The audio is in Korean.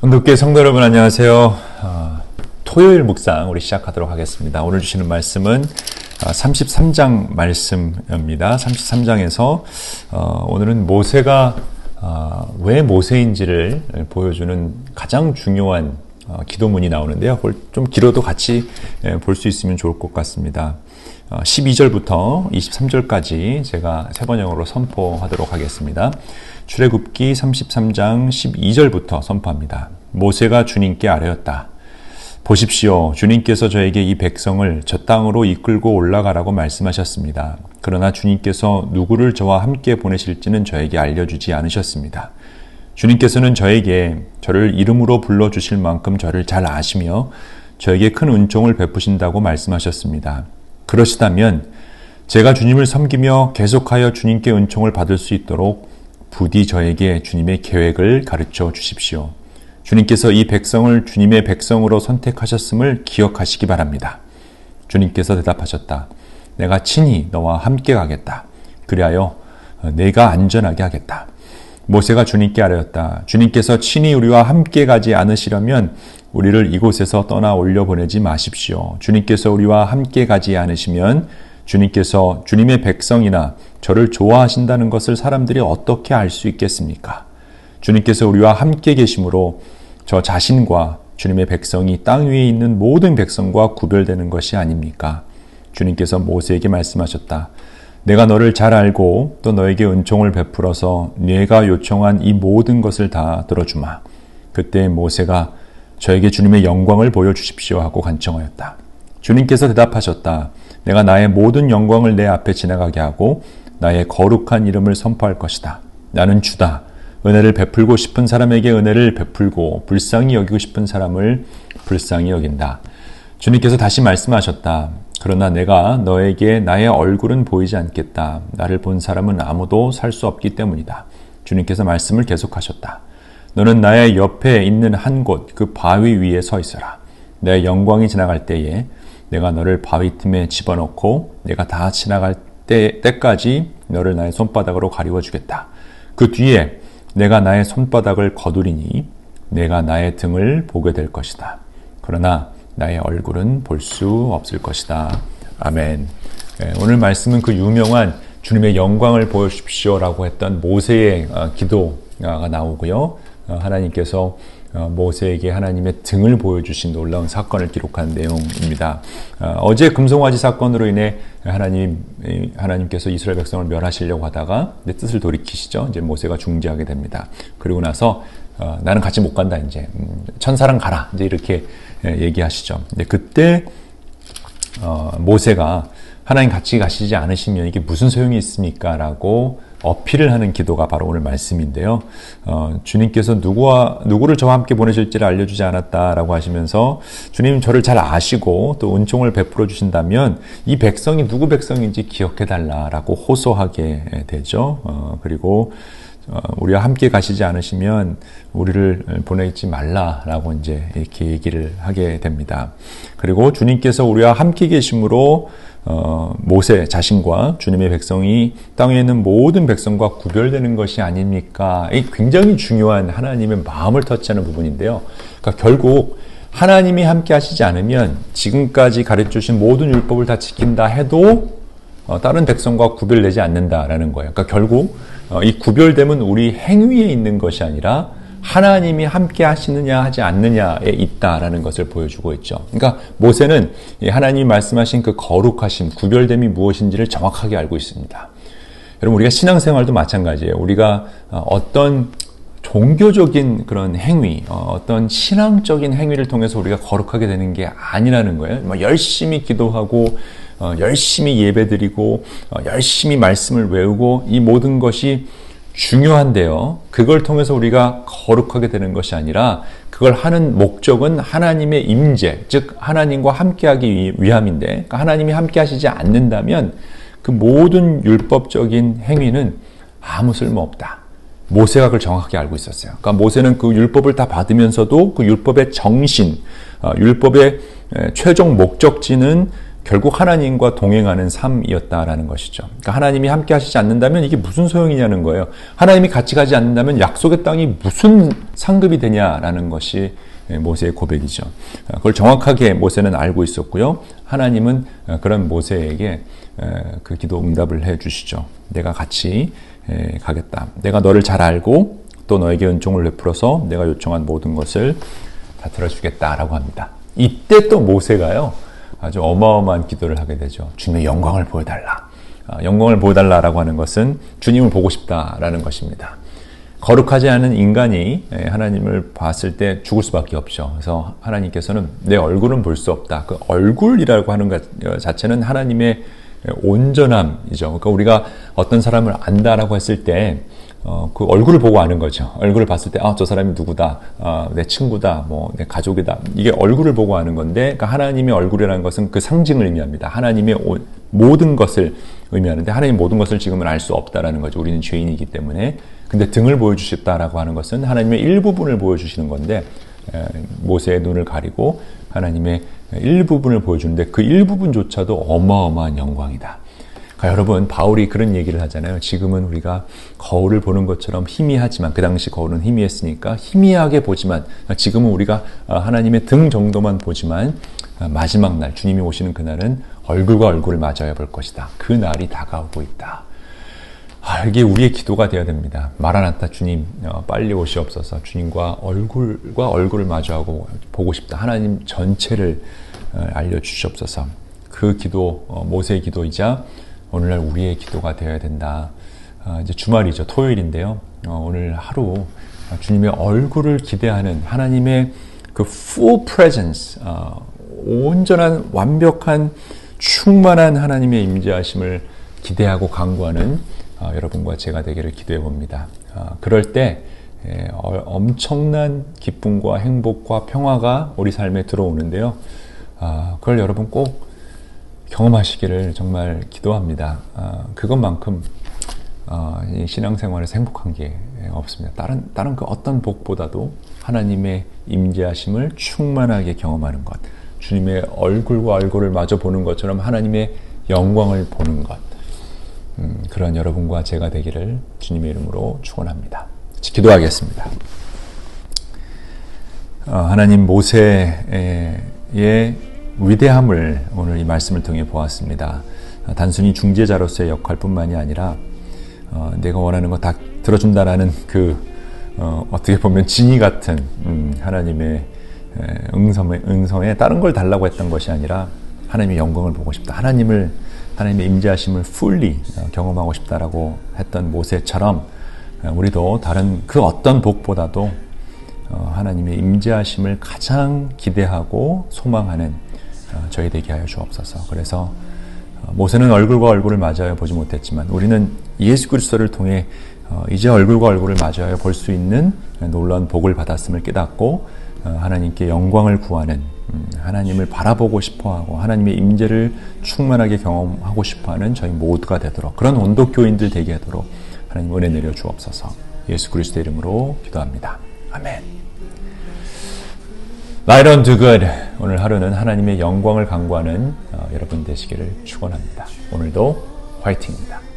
온도계 성도 여러분 안녕하세요. 토요일 묵상 우리 시작하도록 하겠습니다. 오늘 주시는 말씀은 33장 말씀입니다. 33장에서 오늘은 모세가 왜 모세인지를 보여주는 가장 중요한 기도문이 나오는데요. 그걸 좀 길어도 같이 볼 수 있으면 좋을 것 같습니다. 12절부터 23절까지 제가 세 번역으로 선포하도록 하겠습니다. 출애굽기 33장 12절부터 선포합니다. 모세가 주님께 아뢰었다. 보십시오. 주님께서 저에게 이 백성을 저 땅으로 이끌고 올라가라고 말씀하셨습니다. 그러나 주님께서 누구를 저와 함께 보내실지는 저에게 알려주지 않으셨습니다. 주님께서는 저를 이름으로 불러주실 만큼 저를 잘 아시며 저에게 큰 은총을 베푸신다고 말씀하셨습니다. 그러시다면 제가 주님을 섬기며 계속하여 주님께 은총을 받을 수 있도록 부디 저에게 주님의 계획을 가르쳐 주십시오. 주님께서 이 백성을 주님의 백성으로 선택하셨음을 기억하시기 바랍니다. 주님께서 대답하셨다. 내가 친히 너와 함께 가겠다. 그리하여 내가 안전하게 하겠다. 모세가 주님께 아뢰었다. 주님께서 친히 우리와 함께 가지 않으시려면 우리를 이곳에서 떠나 올려보내지 마십시오. 주님께서 우리와 함께 가지 않으시면 주님께서 주님의 백성이나 저를 좋아하신다는 것을 사람들이 어떻게 알 수 있겠습니까? 주님께서 우리와 함께 계심으로 저 자신과 주님의 백성이 땅 위에 있는 모든 백성과 구별되는 것이 아닙니까? 주님께서 모세에게 말씀하셨다. 내가 너를 잘 알고 또 너에게 은총을 베풀어서 네가 요청한 이 모든 것을 다 들어주마. 그때 모세가 저에게 주님의 영광을 보여주십시오 하고 간청하였다. 주님께서 대답하셨다. 내가 나의 모든 영광을 내 앞에 지나가게 하고 나의 거룩한 이름을 선포할 것이다. 나는 주다. 은혜를 베풀고 싶은 사람에게 은혜를 베풀고 불쌍히 여기고 싶은 사람을 불쌍히 여긴다. 주님께서 다시 말씀하셨다. 그러나 내가 너에게 나의 얼굴은 보이지 않겠다. 나를 본 사람은 아무도 살 수 없기 때문이다. 주님께서 말씀을 계속하셨다. 너는 나의 옆에 있는 한 곳 그 바위 위에 서 있어라. 내 영광이 지나갈 때에 내가 너를 바위 틈에 집어넣고 내가 다 지나갈 때까지 너를 나의 손바닥으로 가리워 주겠다. 그 뒤에 내가 나의 손바닥을 거두리니 내가 나의 등을 보게 될 것이다. 그러나 나의 얼굴은 볼 수 없을 것이다. 아멘. 오늘 말씀은 그 유명한 주님의 영광을 보여주십시오라고 했던 모세의 기도가 나오고요. 하나님께서 모세에게 하나님의 등을 보여주신 놀라운 사건을 기록한 내용입니다. 어제 금송아지 사건으로 인해 하나님께서 이스라엘 백성을 멸하시려고 하다가 뜻을 돌이키시죠. 이제 모세가 중지하게 됩니다. 그리고 나서 나는 같이 못 간다. 이제 천사랑 가라. 이제 이렇게 얘기하시죠. 근데 그때 모세가 하나님 같이 가시지 않으시면 이게 무슨 소용이 있습니까? 라고 어필을 하는 기도가 바로 오늘 말씀인데요. 주님께서 누구를 저와 함께 보내실지를 알려주지 않았다라고 하시면서 주님 저를 잘 아시고 또 은총을 베풀어 주신다면 이 백성이 누구 백성인지 기억해달라라고 호소하게 되죠. 그리고 우리와 함께 가시지 않으시면 우리를 보내지 말라라고 이제 이렇게 얘기를 하게 됩니다. 그리고 주님께서 우리와 함께 계심으로 모세 자신과 주님의 백성이 땅에 있는 모든 백성과 구별되는 것이 아닙니까? 이 굉장히 중요한 하나님의 마음을 터치하는 부분인데요. 그러니까 결국 하나님이 함께 하시지 않으면 지금까지 가르쳐주신 모든 율법을 다 지킨다 해도 다른 백성과 구별되지 않는다라는 거예요. 그러니까 결국 이 구별됨은 우리 행위에 있는 것이 아니라 하나님이 함께 하시느냐 하지 않느냐에 있다라는 것을 보여주고 있죠. 그러니까 모세는 하나님이 말씀하신 그 거룩하심, 구별됨이 무엇인지를 정확하게 알고 있습니다. 여러분 우리가 신앙생활도 마찬가지예요. 우리가 어떤 종교적인 그런 행위, 어떤 신앙적인 행위를 통해서 우리가 거룩하게 되는 게 아니라는 거예요. 열심히 기도하고 열심히 예배드리고 열심히 말씀을 외우고 이 모든 것이 중요한데요. 그걸 통해서 우리가 거룩하게 되는 것이 아니라 그걸 하는 목적은 하나님의 임재, 즉 하나님과 함께하기 위함인데 그러니까 하나님이 함께하시지 않는다면 그 모든 율법적인 행위는 아무 쓸모없다. 모세가 그걸 정확하게 알고 있었어요. 그러니까 모세는 그 율법을 다 받으면서도 그 율법의 정신, 율법의 최종 목적지는 결국 하나님과 동행하는 삶이었다라는 것이죠. 그러니까 하나님이 함께 하시지 않는다면 이게 무슨 소용이냐는 거예요. 하나님이 같이 가지 않는다면 약속의 땅이 무슨 상급이 되냐라는 것이 모세의 고백이죠. 그걸 정확하게 모세는 알고 있었고요. 하나님은 그런 모세에게 그 기도 응답을 해 주시죠. 내가 같이 가겠다. 내가 너를 잘 알고 또 너에게 은총을 베풀어서 내가 요청한 모든 것을 다 들어주겠다라고 합니다. 이때 또 모세가요, 아주 어마어마한 기도를 하게 되죠. 주님의 영광을 보여달라. 영광을 보여달라라고 하는 것은 주님을 보고 싶다라는 것입니다. 거룩하지 않은 인간이 하나님을 봤을 때 죽을 수밖에 없죠. 그래서 하나님께서는 내 얼굴은 볼 수 없다. 그 얼굴이라고 하는 것 자체는 하나님의 온전함이죠. 그러니까 우리가 어떤 사람을 안다라고 했을 때 그 얼굴을 보고 아는 거죠. 얼굴을 봤을 때, 저 사람이 누구다, 내 친구다, 내 가족이다. 이게 얼굴을 보고 아는 건데, 그러니까 하나님의 얼굴이라는 것은 그 상징을 의미합니다. 하나님의 모든 것을 의미하는데, 하나님 모든 것을 지금은 알 수 없다라는 거죠. 우리는 죄인이기 때문에. 근데 등을 보여주셨다라고 하는 것은 하나님의 일부분을 보여주시는 건데, 모세의 눈을 가리고 하나님의 일부분을 보여주는데, 그 일부분조차도 어마어마한 영광이다. 그러니까 여러분, 바울이 그런 얘기를 하잖아요. 지금은 우리가 거울을 보는 것처럼 희미하지만, 그 당시 거울은 희미했으니까 희미하게 보지만, 지금은 우리가 하나님의 등 정도만 보지만, 마지막 날, 주님이 오시는 그날은 얼굴과 얼굴을 마주해 볼 것이다. 그 날이 다가오고 있다. 이게 우리의 기도가 되어야 됩니다. 마라나타 주님, 빨리 오시옵소서. 주님과 얼굴을 마주하고 보고 싶다. 하나님 전체를 알려주시옵소서. 그 기도, 모세의 기도이자 오늘날 우리의 기도가 되어야 된다. 이제 주말이죠. 토요일인데요. 오늘 하루 주님의 얼굴을 기대하는 하나님의 그 full presence, 온전한 완벽한 충만한 하나님의 임재하심을 기대하고 간구하는 여러분과 제가 되기를 기도해 봅니다. 그럴 때 엄청난 기쁨과 행복과 평화가 우리 삶에 들어오는데요. 그걸 여러분 꼭 경험하시기를 정말 기도합니다. 그것만큼 이 신앙생활에서 행복한 게 없습니다. 다른 그 어떤 복보다도 하나님의 임재하심을 충만하게 경험하는 것, 주님의 얼굴과 얼굴을 마주 보는 것처럼 하나님의 영광을 보는 것, 그런 여러분과 제가 되기를 주님의 이름으로 축원합니다. 기도하겠습니다. 하나님, 모세의 위대함을 오늘 이 말씀을 통해 보았습니다. 단순히 중재자로서의 역할뿐만이 아니라 내가 원하는 거 다 들어준다라는 그 어떻게 보면 진이 같은 하나님의 응성에 다른 걸 달라고 했던 것이 아니라 하나님의 영광을 보고 싶다. 하나님의 임재하심을 fully 경험하고 싶다라고 했던 모세처럼 우리도 다른 그 어떤 복보다도 하나님의 임재하심을 가장 기대하고 소망하는 저희 되게 하여 주옵소서. 그래서 모세는 얼굴과 얼굴을 마주하여 보지 못했지만 우리는 예수 그리스도를 통해 이제 얼굴과 얼굴을 마주하여 볼 수 있는 놀라운 복을 받았음을 깨닫고 하나님께 영광을 구하는, 하나님을 바라보고 싶어하고 하나님의 임재를 충만하게 경험하고 싶어하는 저희 모두가 되도록, 그런 온도교인들 되게 하도록 하나님 은혜 내려 주옵소서. 예수 그리스도의 이름으로 기도합니다. 아멘. Light on to good. 오늘 하루는 하나님의 영광을 간구하는 여러분 되시기를 축원합니다. 오늘도 화이팅입니다.